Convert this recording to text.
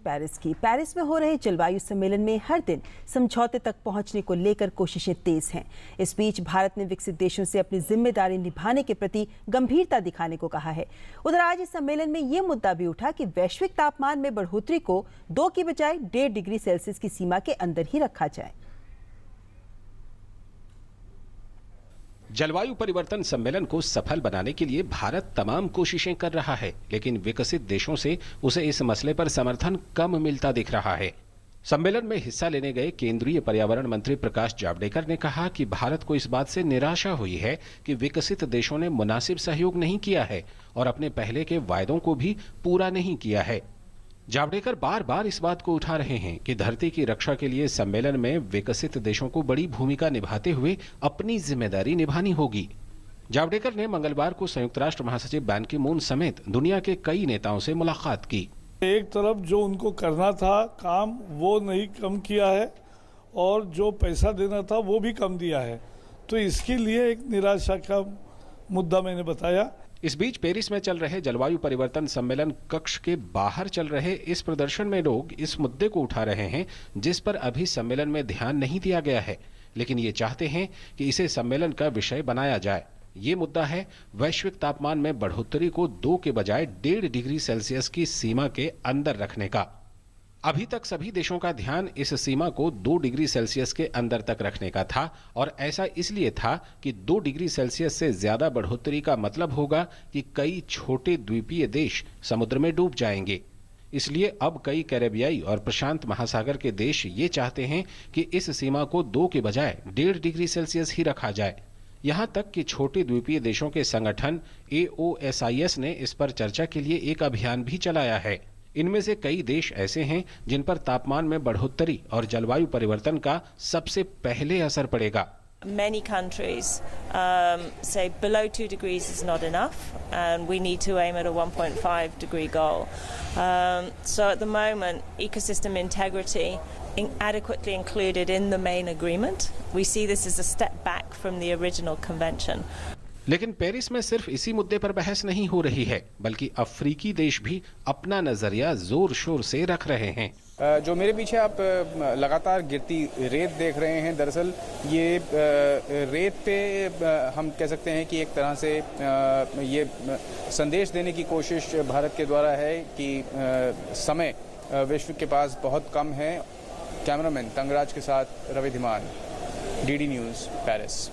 Paris की। Paris में हो रहे जलवायु सम्मेलन में हर दिन समझौते तक पहुंचने को लेकर कोशिशें तेज हैं। इस बीच भारत ने विकसित देशों से अपनी जिम्मेदारी निभाने के प्रति गंभीरता दिखाने को कहा है। उधर आज इस सम्मेलन में ये मुद्दा भी उठा कि वैश्विक तापमान में बढ़ोतरी को 2 की बजाय 1.5 डिग्री सेल्सियस की सीमा के अंदर ही रखा जाए। जलवायु परिवर्तन सम्मेलन को सफल बनाने के लिए भारत तमाम कोशिशें कर रहा है, लेकिन विकसित देशों से उसे इस मसले पर समर्थन कम मिलता दिख रहा है। सम्मेलन में हिस्सा लेने गए केंद्रीय पर्यावरण मंत्री प्रकाश जावड़ेकर ने कहा कि भारत को इस बात से निराशा हुई है कि विकसित देशों ने मुनासिब सहयोग नहीं किया है और अपने पहले के वायदों को भी पूरा नहीं किया है। जावड़ेकर बार बार इस बात को उठा रहे हैं कि धरती की रक्षा के लिए सम्मेलन में विकसित देशों को बड़ी भूमिका निभाते हुए अपनी जिम्मेदारी निभानी होगी। जावड़ेकर ने मंगलवार को संयुक्त राष्ट्र महासचिव बैन की मून समेत दुनिया के कई नेताओं से मुलाकात की। एक तरफ जो उनको करना था काम वो नहीं कम किया है और जो पैसा देना था वो भी कम दिया है, तो इसके लिए एक निराशा का मुद्दा मैंने बताया। इस बीच पेरिस में चल रहे जलवायु परिवर्तन सम्मेलन कक्ष के बाहर चल रहे इस प्रदर्शन में लोग इस मुद्दे को उठा रहे हैं जिस पर अभी सम्मेलन में ध्यान नहीं दिया गया है, लेकिन ये चाहते हैं कि इसे सम्मेलन का विषय बनाया जाए। ये मुद्दा है वैश्विक तापमान में बढ़ोतरी को 2 के बजाय 1.5 डिग्री सेल्सियस की सीमा के अंदर रखने का। अभी तक सभी देशों का ध्यान इस सीमा को 2 डिग्री सेल्सियस के अंदर तक रखने का था और ऐसा इसलिए था कि 2 डिग्री सेल्सियस से ज्यादा बढ़ोतरी का मतलब होगा कि कई छोटे द्वीपीय देश समुद्र में डूब जाएंगे। इसलिए अब कई कैरेबियाई और प्रशांत महासागर के देश ये चाहते हैं कि इस सीमा को 2 के बजाय 1.5 डिग्री सेल्सियस ही रखा जाए। यहां तक कि छोटे द्वीपीय देशों के संगठन AOSIS ने इस पर चर्चा के लिए एक अभियान भी चलाया है। इनमें से कई देश ऐसे हैं जिन पर तापमान में बढ़ोतरी और जलवायु परिवर्तन का सबसे पहले असर पड़ेगा। Many countries say below 2 degrees is not enough and we need to aim at a 1.5 degree goal. So at the moment, ecosystem integrity adequately included in the main agreement. We see this as a step back from the original convention. लेकिन Paris में सिर्फ इसी मुद्दे पर बहस नहीं हो रही है, बल्कि अफ्रीकी देश भी अपना नजरिया जोर शोर से रख रहे हैं। जो मेरे पीछे आप लगातार गिरती रेत देख रहे हैं, दरअसल ये रेत पे हम कह सकते हैं कि एक तरह से ये संदेश देने की कोशिश भारत के द्वारा है कि समय विश्व के पास बहुत कम है। कैमरामैन तंगराज के साथ Ravi Dhiman, DD news, Paris.